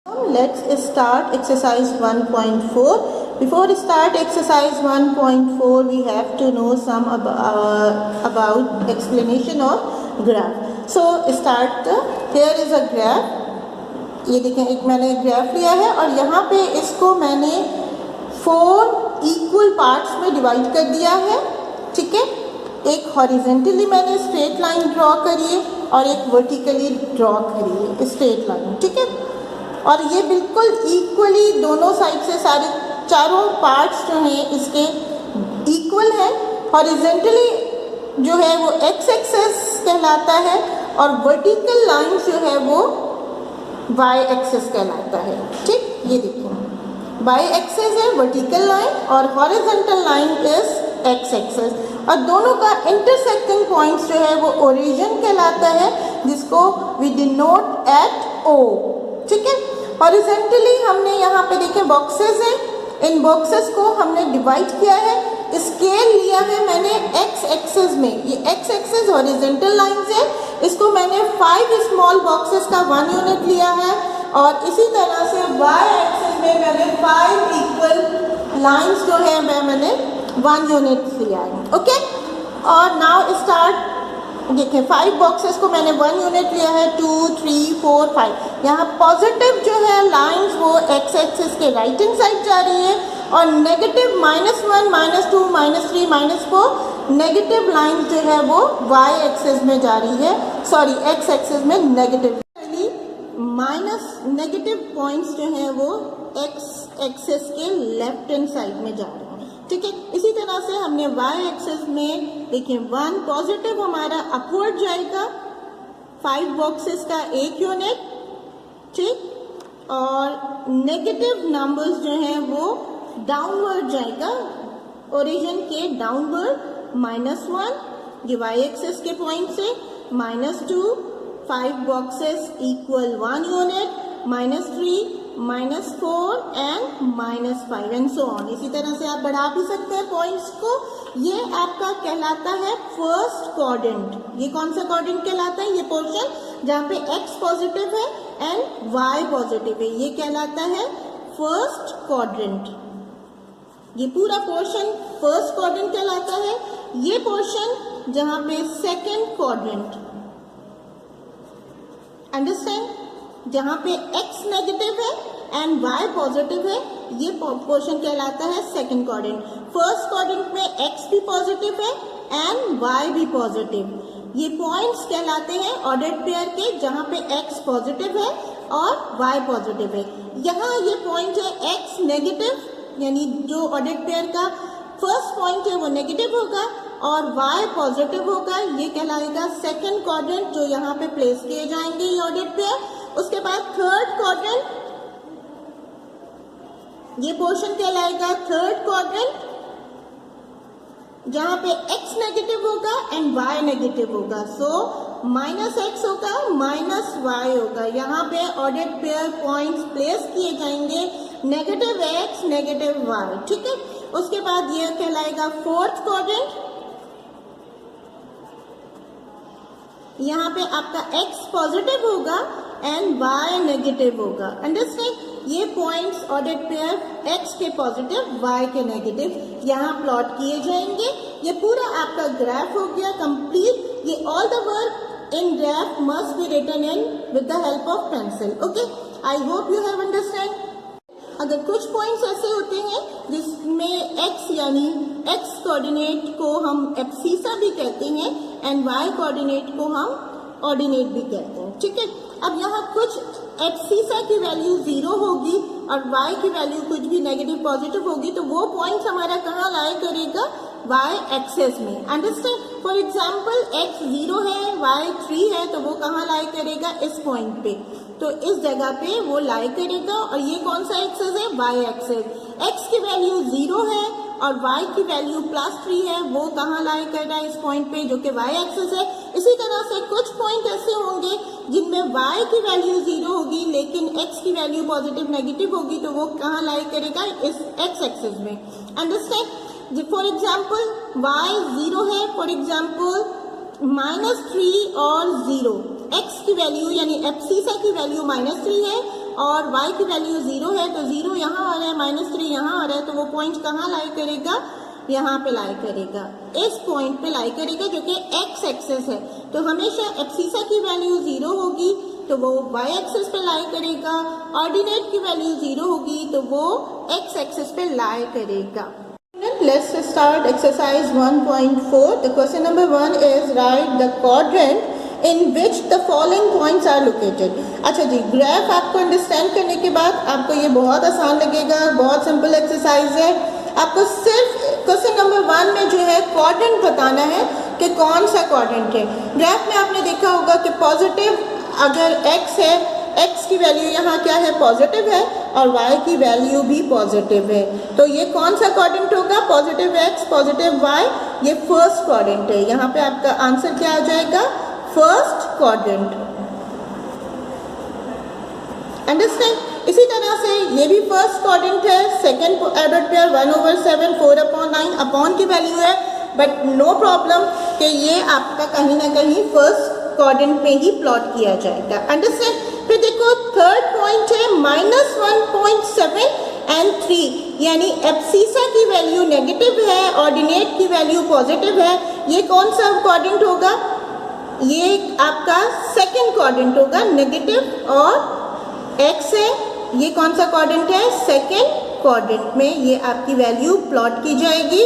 Let's start exercise 1.4. Before we start exercise 1.4, we have to know some about explanation of graph. So start. Here is a graph. ये देखें, एक मैंने graph लिया है और यहाँ पे इसको मैंने 4 इक्वल पार्ट्स में डिवाइड कर दिया है. ठीक है, एक हॉरिजेंटली मैंने स्ट्रेट लाइन ड्रॉ करी है और एक वर्टिकली ड्रॉ करी है स्ट्रेट लाइन. ठीक है, और ये बिल्कुल इक्वली दोनों साइड से सारे चारों पार्ट्स जो हैं इसके इक्वल है. हॉरिजेंटली जो है वो एक्स एक्सेस कहलाता है और वर्टिकल लाइन जो है वो वाई एक्सेस कहलाता है. ठीक, ये देखिए, वाई एक्सेस है वर्टिकल लाइन और horizontal line is X axis, और दोनों का इंटरसेक्टिंग पॉइंट्स जो है वो ओरिजिन कहलाता है, जिसको वी डिनोट एट ओ. ठीक है, हॉरिजेंटली हमने यहाँ पे देखे बॉक्सेस हैं, इन बॉक्सेस को हमने डिवाइड किया है. स्केल लिया है मैंने एक्स एक्सेस में, ये एक्स एक्सेस हॉरिजेंटल लाइन है, इसको मैंने 5 स्मॉल बॉक्सेस का 1 यूनिट लिया है, और इसी तरह से वाई एक्सेस में मैंने 5 इक्वल लाइंस जो है मैंने 1 यूनिट लिया है. ओके, और नाउ स्टार्ट. देखिए 5 बॉक्सेस को मैंने 1 यूनिट लिया है, 2 3 4 5. यहाँ पॉजिटिव जो है लाइंस वो एक्स एक्सिस के राइट हैंड साइड जा रही है, और नेगेटिव -1 -2 -3 -4 नेगेटिव लाइंस जो है वो वाई एक्सिस में जा रही है, सॉरी एक्स एक्सिस में नेगेटिव. माइनस नेगेटिव पॉइंट्स जो है वो एक्स एक्सिस के लेफ्ट हैंड साइड में जा रहे हैं. ठीक है, इसी तरह से हमने वाई एक्सिस में देखिए 1 पॉजिटिव हमारा अपवर्ड जाएगा, 5 बॉक्सेस का 1 यूनिट. ठीक, और नेगेटिव नंबर्स जो हैं वो डाउनवर्ड जाएगा, ओरिजिन के डाउनवर्ड, -1 ये वाई एक्सिस के पॉइंट से, -2 5 boxes equal 1 unit, -3 -4 and -5 and so on. इसी तरह से आप बढ़ा भी सकते हैं पॉइंट्स को. ये आपका कहलाता है फर्स्ट क्वाड्रेंट. ये कौन सा क्वाड्रेंट कहलाता है? ये पोर्शन जहाँ पे एक्स पॉजिटिव है एंड वाई पॉजिटिव है, ये कहलाता है फर्स्ट क्वाड्रेंट. ये पूरा पोर्शन फर्स्ट क्वाड्रेंट कहलाता है. ये पोर्शन जहाँ पे सेकेंड क्वाड्रेंट, अंडरस्टैंड, जहाँ पे x नेगेटिव है एंड y पॉजिटिव है, ये पोर्शन कहलाता है सेकंड क्वाड्रेंट. फर्स्ट क्वाड्रेंट में x भी पॉजिटिव है एंड y भी पॉजिटिव. ये पॉइंट्स कहलाते हैं ऑर्डर्ड पेयर के, जहाँ पे x पॉजिटिव है और y पॉजिटिव है. यहाँ ये पॉइंट है x नेगेटिव, यानी जो ऑर्डर्ड पेयर का फर्स्ट पॉइंट है वो नेगेटिव होगा और y पॉजिटिव होगा, ये कहलाएगा सेकंड क्वाड्रेंट, जो यहाँ पे प्लेस किए जाएंगे ये ऑर्डर्ड पेयर. उसके बाद थर्ड क्वाड्रेंट, ये पोर्शन कहलाएगा थर्ड क्वाड्रेंट, जहां पे x नेगेटिव होगा एंड y नेगेटिव होगा. सो -x होगा -y होगा. यहाँ पे ऑर्डर्ड पेयर पॉइंट्स प्लेस किए जाएंगे, नेगेटिव x नेगेटिव y. ठीक है, उसके बाद ये कहलाएगा फोर्थ क्वाड्रेंट. यहाँ पे आपका x पॉजिटिव होगा एंड y नेगेटिव होगा. अंडरस्टैंड, ये पॉइंट्स ऑर्डर्ड पेयर x के पॉजिटिव y के नेगेटिव यहाँ प्लॉट किए जाएंगे. ये पूरा आपका ग्राफ हो गया कंप्लीट. ये all the work in graph must be written in with the help of pencil. Okay, I hope you have understand. अगर कुछ पॉइंट्स ऐसे होते हैं जिसमें x यानी x कोऑर्डिनेट को हम एब्सिसा भी कहते हैं एंड y कोऑर्डिनेट को हम ऑर्डिनेट भी कहते हैं. ठीक है, अब यहाँ कुछ एब्सिसा की वैल्यू 0 होगी और y की वैल्यू कुछ भी नेगेटिव पॉजिटिव होगी, तो वो पॉइंट्स हमारा कहाँ लाई करेगा? y एक्सेस में. अंडरस्टैंड, फॉर एग्जाम्पल x 0 है, y 3 है, तो वो कहाँ लाई करेगा? इस पॉइंट पे, तो इस जगह पे वो लाई करेगा. और ये कौन सा एक्सेस है? y axis. x की वैल्यू 0 है और y की वैल्यू +3 है, वो कहाँ लाई कर रहा है? इस पॉइंट पे, जो कि y एक्सेस है. इसी तरह से कुछ पॉइंट ऐसे होंगे जिनमें y की वैल्यू 0 होगी लेकिन x की वैल्यू पॉजिटिव नेगेटिव होगी, तो वो कहाँ लाई करेगा? इस x एक्सेस में. अंडरस्टैंड, फॉर एग्जाम्पल y 0 है, फॉर एग्जाम्पल -3 और 0, x की वैल्यू यानी एब्सिसा की वैल्यू -3 है और y की वैल्यू 0 है, तो 0 यहाँ आ रहा है, -3 यहाँ आ रहा है, तो वो पॉइंट कहाँ लाई करेगा, यहाँ पे लाई करेगा, इस पॉइंट पे लाई करेगा जो कि x एक्सेस है। तो हमेशा एब्सिसा की वैल्यू 0 होगी तो वो y एक्सेस पे लाई करेगा, ऑर्डिनेट की वैल्यू 0 होगी तो वो x एक्सेस पे लाई करेगा। Let's start exercise 1.4. The question number 1 is write the quadrant in which the following points are located. अच्छा जी, ग्राफ आपको अंडरस्टैंड करने के बाद आपको ये बहुत आसान लगेगा, बहुत सिंपल एक्सरसाइज है। आपको सिर्फ क्वेश्चन नंबर 1 में जो है क्वाड्रेंट बताना है कि कौन सा क्वाड्रेंट है। ग्राफ में आपने देखा होगा कि पॉजिटिव अगर x है, x की वैल्यू यहाँ क्या है, पॉजिटिव है, और y की वैल्यू भी पॉजिटिव है। तो ये कौन सा क्वाड्रेंट होगा, पॉजिटिव x पॉजिटिव y, ये फर्स्ट क्वाड्रेंट है। यहाँ पे आपका आंसर क्या आ जाएगा, फर्स्ट क्वाड्रेंट। अंडरस्टैंड। इसी तरह से ये भी फर्स्ट क्वाड्रेंट है, सेकंड ऑर्डर पेयर 1/7 4/9 अपॉन की वैल्यू है, बट नो प्रॉब्लम कि ये आपका कहीं ना कहीं फर्स्ट क्वाड्रेंट में ही प्लॉट किया जाएगा। अंडरस्टैंड। फिर देखो थर्ड पॉइंट है -1.7 एंड 3, यानी एब्सिसा की वैल्यू नेगेटिव है, ऑर्डिनेट की वैल्यू पॉजिटिव है। ये कौन सा क्वाड्रेंट होगा, ये आपका सेकंड क्वाड्रेंट होगा, नेगेटिव और x है, ये कौन सा क्वाड्रेंट है, सेकंड क्वाड्रेंट में ये आपकी वैल्यू प्लॉट की जाएगी।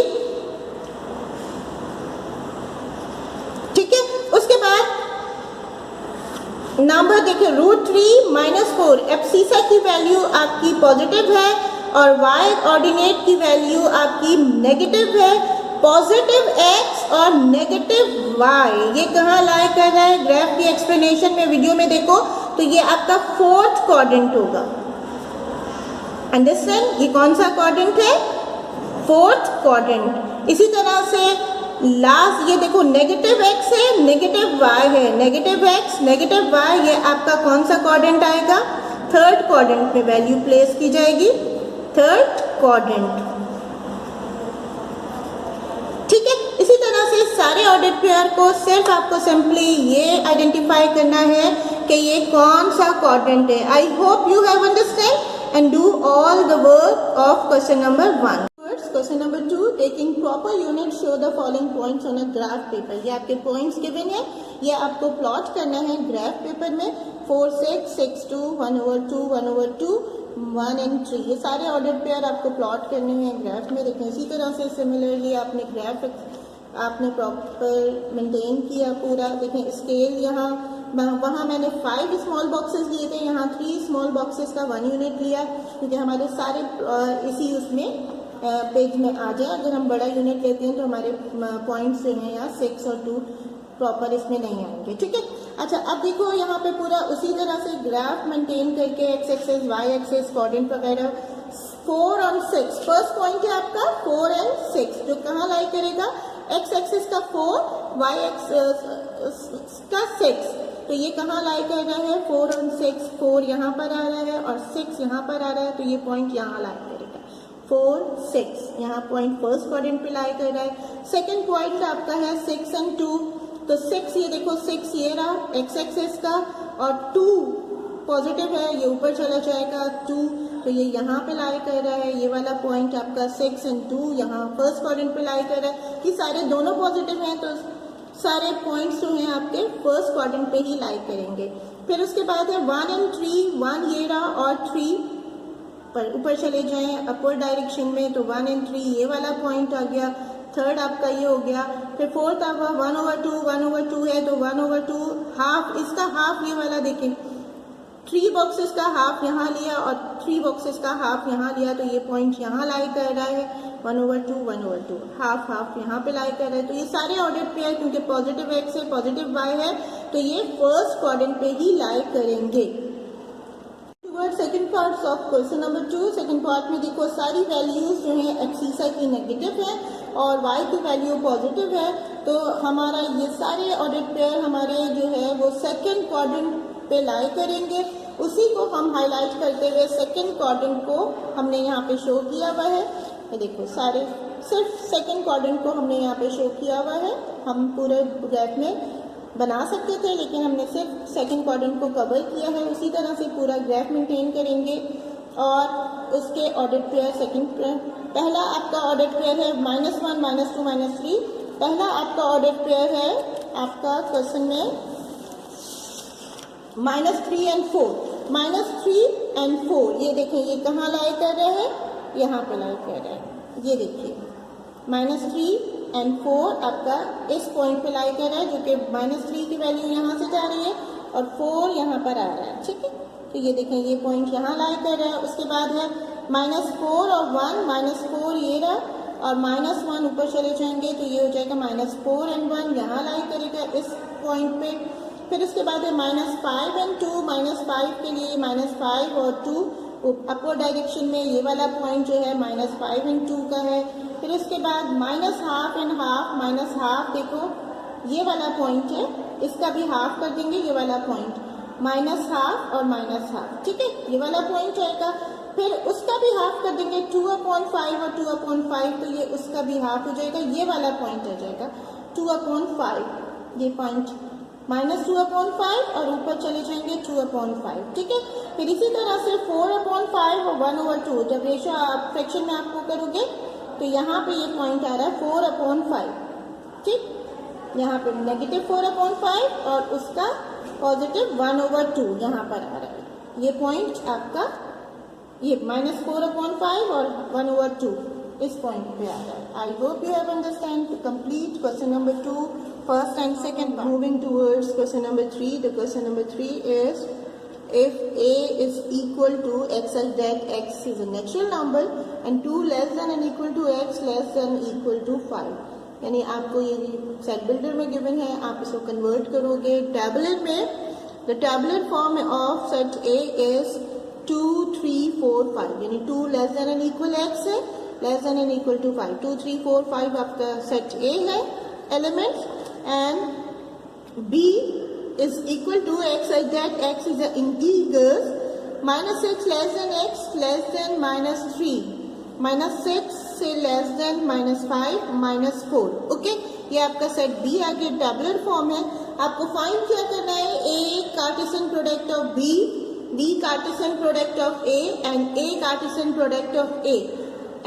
ठीक है, उसके बाद नंबर देखिए √3 -4, एब्सिसा की वैल्यू आपकी पॉजिटिव है और y ऑर्डिनेट की वैल्यू आपकी नेगेटिव है। पॉजिटिव x और नेगेटिव y ये कहाँ लाई कर रहा है, ग्राफ की एक्सप्लेनेशन में वीडियो में देखो तो ये आपका फोर्थ क्वाड्रेंट होगा। अंडरस्टैंड, ये कौन सा क्वाड्रेंट है, फोर्थ क्वाड्रेंट। इसी तरह से लास्ट ये देखो नेगेटिव x है, नेगेटिव y है, नेगेटिव x नेगेटिव y, ये आपका कौन सा क्वाड्रेंट आएगा, थर्ड क्वाड्रेंट में वैल्यू प्लेस की जाएगी, थर्ड क्वाड्रेंट। ठीक है, इसी तरह से सारे ऑर्डर पेयर को सिर्फ आपको सिंपली ये आइडेंटिफाई करना है कि ये कौन सा क्वाड्रेंट है। I hope you have understand and do all the work of question number 1। Question number 2, taking proper unit show the following points on a graph paper. ये आपके पॉइंट्स गिवन है, ये आपको प्लॉट करना है ग्राफ पेपर में। 4 6 6 2 1/2 1/2 1 and 3, ये सारे ऑर्डर पेयर आपको प्लॉट करने हैं ग्राफ में। देखें इसी तरह से सिमिलरली आपने ग्राफ आपने प्रॉपर मेंटेन किया पूरा। देखें स्केल यहाँ वहाँ मैंने 5 स्मॉल बॉक्सेस लिए थे, यहाँ 3 स्मॉल बॉक्सेस का 1 यूनिट लिया क्योंकि हमारे सारे इसी उसमें पेज में आ जाए। अगर हम बड़ा यूनिट लेते हैं तो हमारे पॉइंट्स जो हैं यहाँ 6 और 2 प्रॉपर इसमें नहीं आएंगे। ठीक है, अच्छा अब देखो यहाँ पे पूरा उसी तरह से ग्राफ मेंटेन करके x axis y axis quadrant वगैरह 4 और 6, फर्स्ट पॉइंट है आपका 4 और 6 जो कहाँ लाई करेगा, x एक्सेस का 4 y एक्सेस का 6, तो ये कहाँ लाई कर रहा है 4 और 6, 4 यहाँ पर आ रहा है और 6 यहाँ पर आ रहा है, तो ये पॉइंट यहाँ लाई करेगा 4 6, यहाँ पॉइंट फर्स्ट क्वाड्रेंट पे लाई कर रहा है। सेकंड पॉइंट आपका है 6 और 2, तो 6 ये देखो 6 ये रहा x एक्सेस का और 2 पॉजिटिव है, ये ऊपर चला जाएगा 2, तो ये यहाँ पे लाई कर रहा है। ये वाला पॉइंट आपका 6 और 2 यहाँ फर्स्ट क्वाड्रेंट पे लाई कर रहा है। ये सारे दोनों पॉजिटिव हैं तो सारे पॉइंट्स जो हैं आपके फर्स्ट क्वाड्रेंट पे ही लाई करेंगे। फिर उसके बाद है 1 और 3, 1 ये रहा और 3 पर ऊपर चले जाएं अपवर्ड डायरेक्शन में, तो 1 और 3 ये वाला पॉइंट आ गया। थर्ड आपका ये हो गया। फिर फोर्थ आपका 1/2 है तो 1/2 हाफ, इसका हाफ ये वाला देखें 3 बॉक्सेस का हाफ यहाँ लिया और 3 बॉक्सेस का हाफ यहाँ लिया, तो ये पॉइंट यहाँ लाई कर रहा है 1/2 हाफ हाफ यहाँ पे लाई कर रहा है। तो ये सारे ऑर्डर पे है क्योंकि पॉजिटिव x है पॉजिटिव y है, तो ये फर्स्ट क्वाड्रेंट पे ही लाई करेंगे। Second part of question number 2, second part में देखो सारी वैल्यूज जो हैं एक्सिसा की नेगेटिव है और y की वैल्यू पॉजिटिव है, तो हमारा ये सारे ऑर्डर पेयर हमारे जो है वो सेकंड क्वाड्रेंट पे लाई करेंगे। उसी को हम हाईलाइट करते हुए सेकंड क्वाड्रेंट को हमने यहाँ पे शो किया हुआ है। ये देखो सारे सिर्फ सेकंड क्वाड्रेंट को हमने यहाँ पे शो किया हुआ है। हम पूरे ग्राफ में बना सकते थे, लेकिन हमने सिर्फ सेकंड क्वाड्रेंट को कवर किया है। उसी तरह से पूरा ग्राफ मेंटेन करेंगे और उसके ऑर्डर्ड पेयर पहला आपका ऑर्डर्ड पेयर है -1, -2, -3। पहला आपका ऑर्डर्ड पेयर है आपका क्वेश्चन में -3 and 4। -3 and 4 ये देखें, ये कहाँ लाई कर रहे हैं, यहाँ पे लाई कर रहे हैं। ये देखिए -3 and 4 आपका इस पॉइंट पे लाई कर रहा है, जो कि -3 की वैल्यू यहाँ से जा रही है और 4 यहाँ पर आ रहा है। ठीक है, तो ये देखें ये पॉइंट यहाँ लाई कर रहा है। उसके बाद है -4 और 1, -4 ये रहा और -1 ऊपर चले जाएंगे तो ये हो जाएगा -4 and 1 यहाँ लाई करेगा इस पॉइंट पे। फिर उसके बाद है -5 and 2, -5 के लिए -5 और 2 अपवर्ड डायरेक्शन में ये वाला पॉइंट जो है -5 and 2 का है। फिर उसके बाद -12 and हाफ, -12 देखो ये वाला पॉइंट है, इसका भी हाफ कर देंगे, ये वाला पॉइंट -12 और -12। ठीक है, ये वाला पॉइंट आएगा। फिर उसका भी हाफ कर देंगे 2/5 और 2/5, तो ये उसका भी हाफ हो जाएगा, ये वाला पॉइंट आ जाएगा 2/5, ये पॉइंट -2/5 और ऊपर चले जाएंगे 2/5। ठीक है, फिर इसी तरह से 4/5 और 1/2, जब रेशो आप फ्रैक्शन में आपको करोगे तो यहाँ पे ये पॉइंट आ रहा है 4/5। ठीक, यहाँ पे -4/5 और उसका +1/2 यहाँ पर आ रहा है। ये पॉइंट आपका ये -4/5 और 1/2 इस पॉइंट पे आ रहा है। I hope you have understand. To complete question number 2 first and second part. Moving towards question number 3. The question number 3 is, if a is equal to x such that x is a natural number and 2 less than and equal to x less than equal to 5, यानी आपको ये set builder में given है, आप इसको convert करोगे tabular में। The tabular form of set A is 2, 3, 4, 5, यानी 2 less than and equal x है, less than and equal to 5। 2, 3, 4, 5 आपका सेट ए है elements, and b is equal to x such that x is an integers -6 less than x less than -3, -6 से less than -5, -4। Okay, ये आपका set B आ गया, tabular form है। आपको find क्या करना है, a cartesian product of b cartesian product of a and a cartesian product of a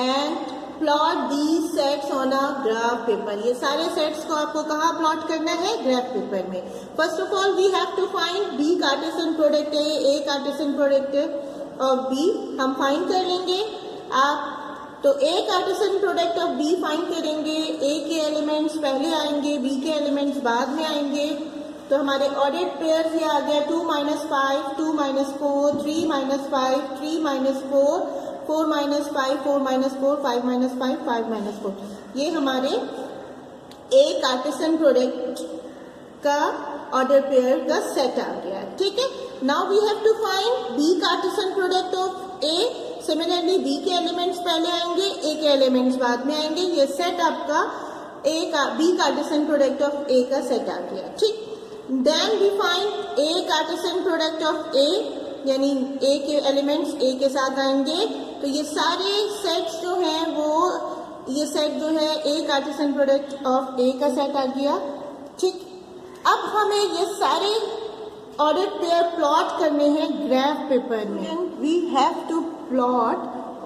and plot the sets on a graph paper. ये सारे सेट्स को आपको कहाँ प्लॉट करना है, ग्राफ पेपर में। First of all we have to find B cartesian product A cartesian product of B हम find कर लेंगे। आप तो A cartesian product of B find करेंगे, ए के एलिमेंट्स पहले आएंगे, बी के एलिमेंट्स बाद में आएंगे। तो हमारे ऑर्डर्ड पेयर्स ये आ गया 2 - 5, 2 - 4, 3 - 5, 3 - 4, 4 - 5, 4 - 4, 5 - 5, 5 - 4। ये हमारे ए कार्टेशियन प्रोडक्ट का ऑर्डर पेयर का सेट आ गया। ठीक है, now we have to find B cartesian product of A. Similarly B के एलिमेंट्स पहले आएंगे, ए के एलिमेंट्स बाद में आएंगे। ये सेट आपका ए का B cartesian product of A का सेट आ गया। ठीक, then we find A cartesian product of A, यानी ए के एलिमेंट्स ए के साथ आएंगे। तो ये सारे सेट्स जो हैं वो ये सेट जो है ए कार्टेशियन प्रोडक्ट ऑफ ए का सेट आ गया। ठीक, अब हमें ये सारे ऑर्डर पेयर प्लॉट करने हैं ग्राफ पेपर में। We have to plot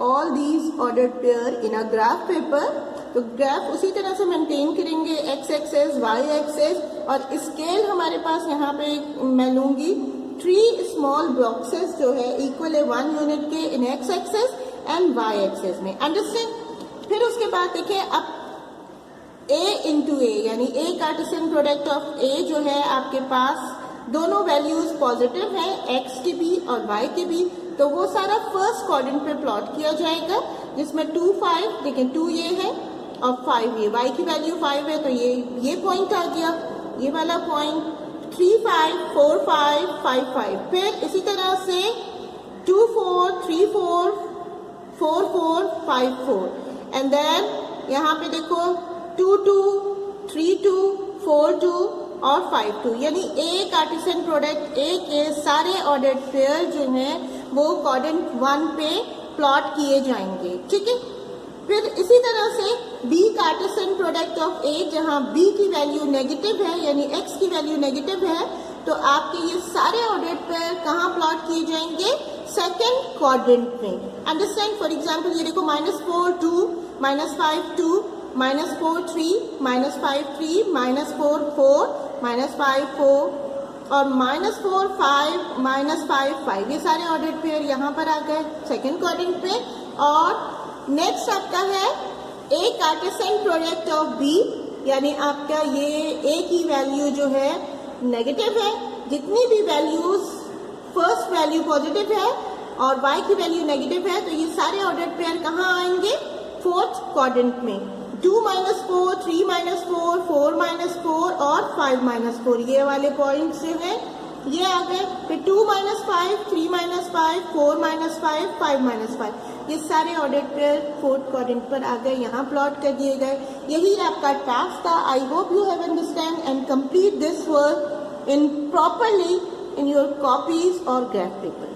all these order pair in a graph paper. तो ग्राफ उसी तरह से मेंटेन करेंगे, एक्स एक्सेस, वाई एक्सेस, और स्केल हमारे पास यहाँ पे मैं लूंगी 3 स्मॉल बॉक्सेस जो है इक्वल है 1 यूनिट के in X axis and Y axis में। अंडरस्टैंड। फिर उसके बाद देखिए अब a इंटू ए, यानी A cartesian product of A जो है आपके पास दोनों वैल्यूज पॉजिटिव हैं, x की भी और y की भी। तो वो सारा फर्स्ट क्वाड्रेंट पे प्लॉट किया जाएगा, जिसमें 2, 5 देखिए 2 ये है और 5 ये, y की वैल्यू 5 है तो ये पॉइंट आ गया, ये वाला पॉइंट 3, 5, 4, 5, 5, 5। फिर इसी तरह से 2, 4, 3, 4, 4, 4, 5, 4 एंड देन यहाँ पे देखो 2, 2, 3, 2, 4, 2 और 5, 2, यानी ए कार्टेशियन प्रोडक्ट ए के सारे ऑर्डर्ड पेयर जो हैं वो क्वाड्रेंट 1 पे प्लॉट किए जाएंगे। ठीक है, फिर इसी तरह से B cartesian product of A, जहां B की वैल्यू नेगेटिव है यानी x की वैल्यू नेगेटिव है, तो आपके ये सारे ऑर्डर्ड पेयर कहाँ प्लॉट किए जाएंगे? सेकेंड क्वाड्रेंट में। अंडरस्टैंड? फॉर एग्जाम्पल ये देखो -4 2, -5 2, -4 3, -5 3, -4 4, -5 4 और -4 5, -5 5, ये सारे ऑर्डर्ड पेयर यहाँ पर आ गए सेकेंड क्वाड्रेंट पे। और नेक्स्ट आपका है A cartesian product of B, यानी आपका ये A की वैल्यू जो है नेगेटिव है, जितनी भी वैल्यूज फर्स्ट वैल्यू पॉजिटिव है और y की वैल्यू नेगेटिव है, तो ये सारे ऑर्डर्ड पेयर कहाँ आएंगे? फोर्थ क्वाड्रेंट में। 2 -4, 3 -4, 4 -4 और 5 -4, ये वाले पॉइंट्स जो है ये आ गए। फिर 2 -5, 3 -5, 4 -5, 5 -5, ये सारे ऑर्डर्ड पेयर फोर्थ क्वाड्रेंट पर आ गए, यहाँ प्लॉट कर दिए गए। यही आपका टास्क था। आई hope you have understand and complete this work in properly in your copies or graph paper.